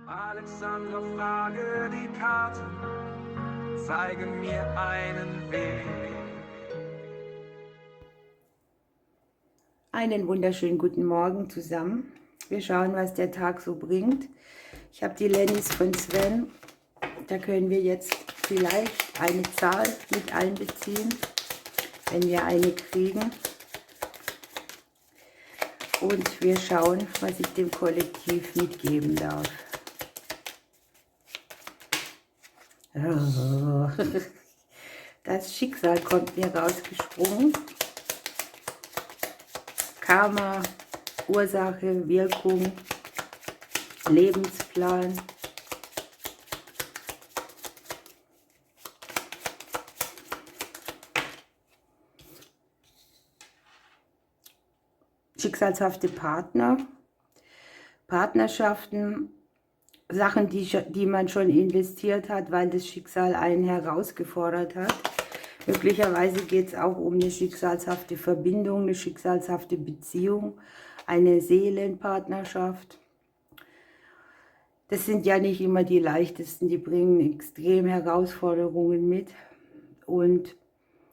Alexandra, frage die Karte, zeige mir einen Weg. Einen wunderschönen guten Morgen zusammen. Wir schauen, was der Tag so bringt. Ich habe die Lennys von Sven. Da können wir jetzt vielleicht eine Zahl mit einbeziehen, wenn wir eine kriegen. Und wir schauen, was ich dem Kollektiv mitgeben darf. Oh. Das Schicksal kommt mir rausgesprungen. Karma, Ursache, Wirkung, Lebensplan. Schicksalshafte Partner, Partnerschaften, Sachen, die man schon investiert hat, weil das Schicksal einen herausgefordert hat. Möglicherweise geht es auch um eine schicksalshafte Verbindung, eine schicksalshafte Beziehung, eine Seelenpartnerschaft. Das sind ja nicht immer die leichtesten, die bringen extrem Herausforderungen mit. Und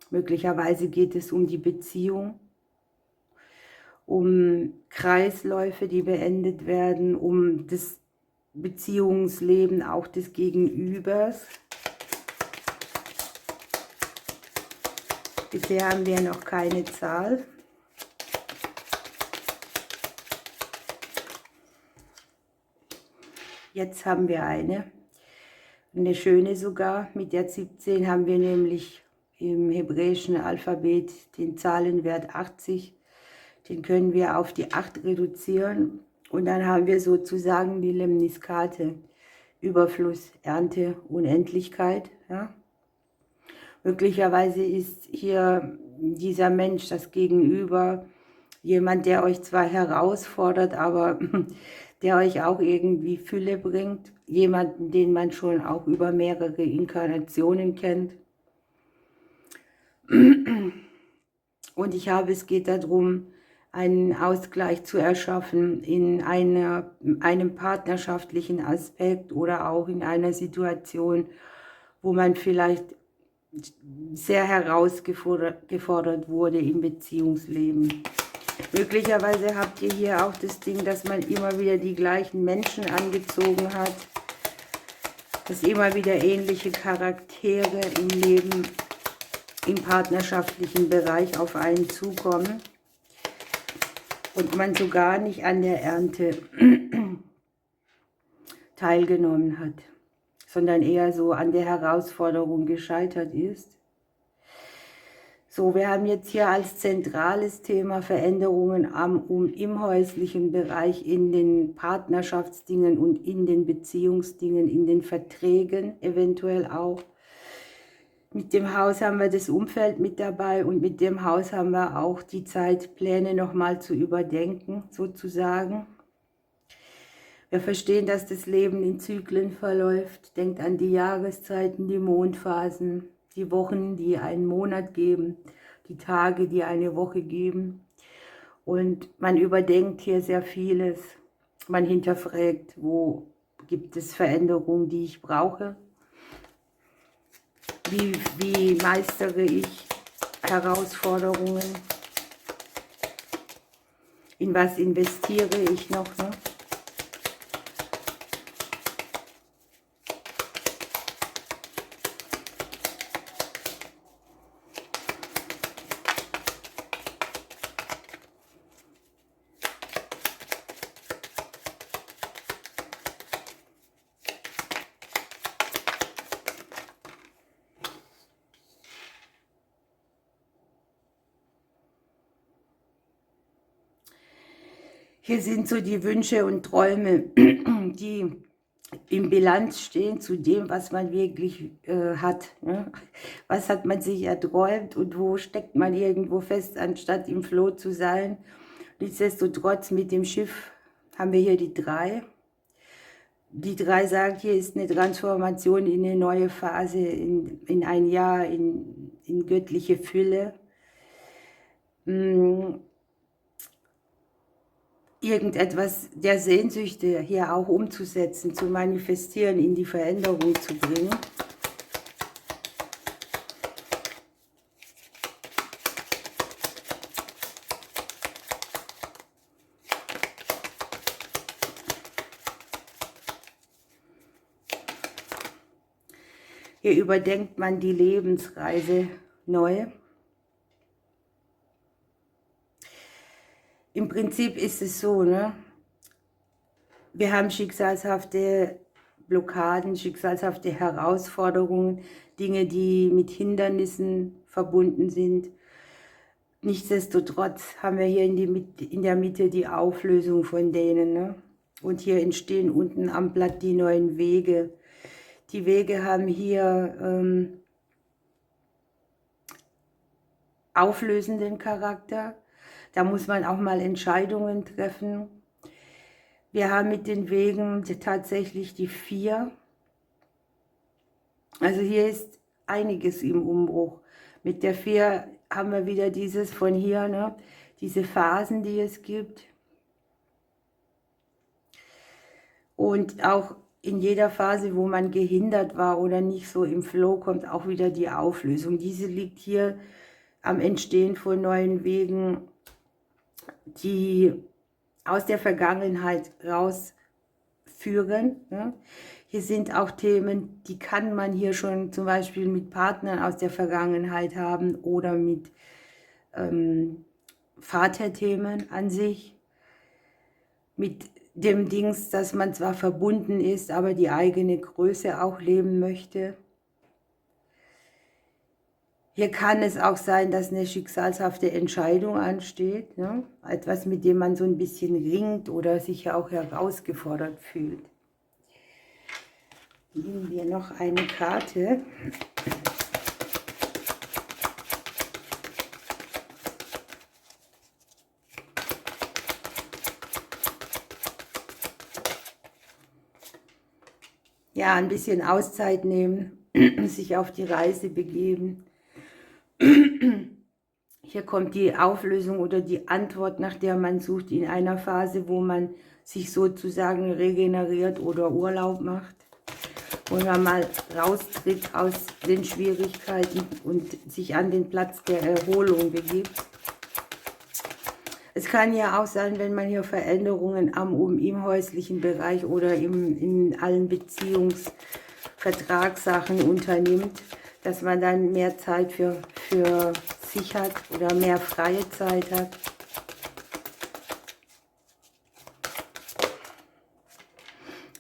möglicherweise geht es um die Beziehung, um Kreisläufe, die beendet werden, um das Beziehungsleben auch des Gegenübers. Bisher haben wir noch keine Zahl. Jetzt haben wir eine schöne sogar. Mit der 17 haben wir nämlich im hebräischen Alphabet den Zahlenwert 80. Den können wir auf die 8 reduzieren und dann haben wir sozusagen die Lemniskate, Überfluss, Ernte, Unendlichkeit. Ja? Möglicherweise ist hier dieser Mensch, das Gegenüber, jemand, der euch zwar herausfordert, aber der euch auch irgendwie Fülle bringt. Jemanden, den man schon auch über mehrere Inkarnationen kennt. Und es geht darum, einen Ausgleich zu erschaffen in einem partnerschaftlichen Aspekt oder auch in einer Situation, wo man vielleicht sehr herausgefordert wurde im Beziehungsleben. Möglicherweise habt ihr hier auch das Ding, dass man immer wieder die gleichen Menschen angezogen hat, dass immer wieder ähnliche Charaktere im Leben, im partnerschaftlichen Bereich auf einen zukommen und man so gar nicht an der Ernte teilgenommen hat, sondern eher so an der Herausforderung gescheitert ist. So, wir haben jetzt hier als zentrales Thema Veränderungen im häuslichen Bereich, in den Partnerschaftsdingen und in den Beziehungsdingen, in den Verträgen eventuell auch. Mit dem Haus haben wir das Umfeld mit dabei und mit dem Haus haben wir auch die Zeitpläne nochmal zu überdenken, sozusagen. Wir verstehen, dass das Leben in Zyklen verläuft. Denkt an die Jahreszeiten, die Mondphasen, die Wochen, die einen Monat geben, die Tage, die eine Woche geben. Und man überdenkt hier sehr vieles. Man hinterfragt, wo gibt es Veränderungen, die ich brauche. Wie meistere ich Herausforderungen? In was investiere ich noch? Ne? Hier sind so die Wünsche und Träume, die im Bilanz stehen zu dem, was man wirklich hat. Ne? Was hat man sich erträumt und wo steckt man irgendwo fest, anstatt im Flow zu sein. Nichtsdestotrotz mit dem Schiff haben wir hier die 3. Die 3 sagt, hier ist eine Transformation in eine neue Phase, in ein Jahr, in göttliche Fülle. irgendetwas der Sehnsüchte hier auch umzusetzen, zu manifestieren, in die Veränderung zu bringen. Hier überdenkt man die Lebensreise neu. Im Prinzip ist es so, ne? Wir haben schicksalshafte Blockaden, schicksalshafte Herausforderungen, Dinge, die mit Hindernissen verbunden sind. Nichtsdestotrotz haben wir hier in der Mitte die Auflösung von denen, ne? Und hier entstehen unten am Blatt die neuen Wege. Die Wege haben hier auflösenden Charakter. Da muss man auch mal Entscheidungen treffen. Wir haben mit den Wegen tatsächlich die 4. Also hier ist einiges im Umbruch. Mit der 4 haben wir wieder dieses von hier, ne? Diese Phasen, die es gibt. Und auch in jeder Phase, wo man gehindert war oder nicht so im Flow, kommt auch wieder die Auflösung. Diese liegt hier am Entstehen von neuen Wegen, die aus der Vergangenheit rausführen. Ne? Hier sind auch Themen, die kann man hier schon zum Beispiel mit Partnern aus der Vergangenheit haben oder mit Vaterthemen an sich, mit dem Dings, dass man zwar verbunden ist, aber die eigene Größe auch leben möchte. Hier kann es auch sein, dass eine schicksalshafte Entscheidung ansteht, ne? Etwas, mit dem man so ein bisschen ringt oder sich ja auch herausgefordert fühlt. Nehmen wir noch eine Karte. Ja, ein bisschen Auszeit nehmen, sich auf die Reise begeben. Hier kommt die Auflösung oder die Antwort, nach der man sucht, in einer Phase, wo man sich sozusagen regeneriert oder Urlaub macht. Wo man mal raustritt aus den Schwierigkeiten und sich an den Platz der Erholung begibt. Es kann ja auch sein, wenn man hier Veränderungen im häuslichen Bereich oder in allen Beziehungsvertragssachen unternimmt, dass man dann mehr Zeit für sich hat oder mehr freie Zeit hat.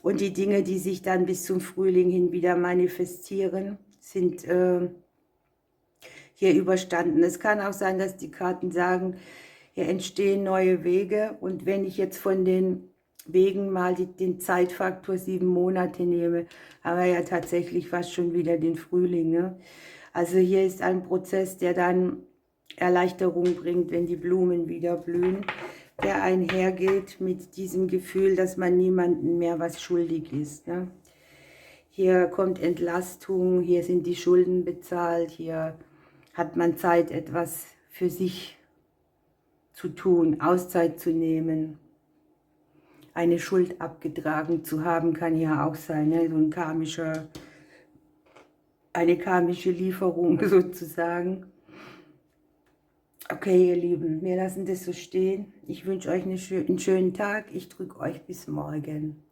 Und die Dinge, die sich dann bis zum Frühling hin wieder manifestieren, sind hier überstanden. Es kann auch sein, dass die Karten sagen, hier entstehen neue Wege. Und wenn ich jetzt von den Wegen mal den Zeitfaktor 7 Monate nehme, haben wir ja tatsächlich fast schon wieder den Frühling. Ne? Also hier ist ein Prozess, der dann Erleichterung bringt, wenn die Blumen wieder blühen, der einhergeht mit diesem Gefühl, dass man niemandem mehr was schuldig ist. Ne? Hier kommt Entlastung, hier sind die Schulden bezahlt, hier hat man Zeit, etwas für sich zu tun, Auszeit zu nehmen. Eine Schuld abgetragen zu haben, kann ja auch sein, ne? So eine karmische Lieferung sozusagen. Okay, ihr Lieben, wir lassen das so stehen. Ich wünsche euch einen schönen Tag. Ich drücke euch bis morgen.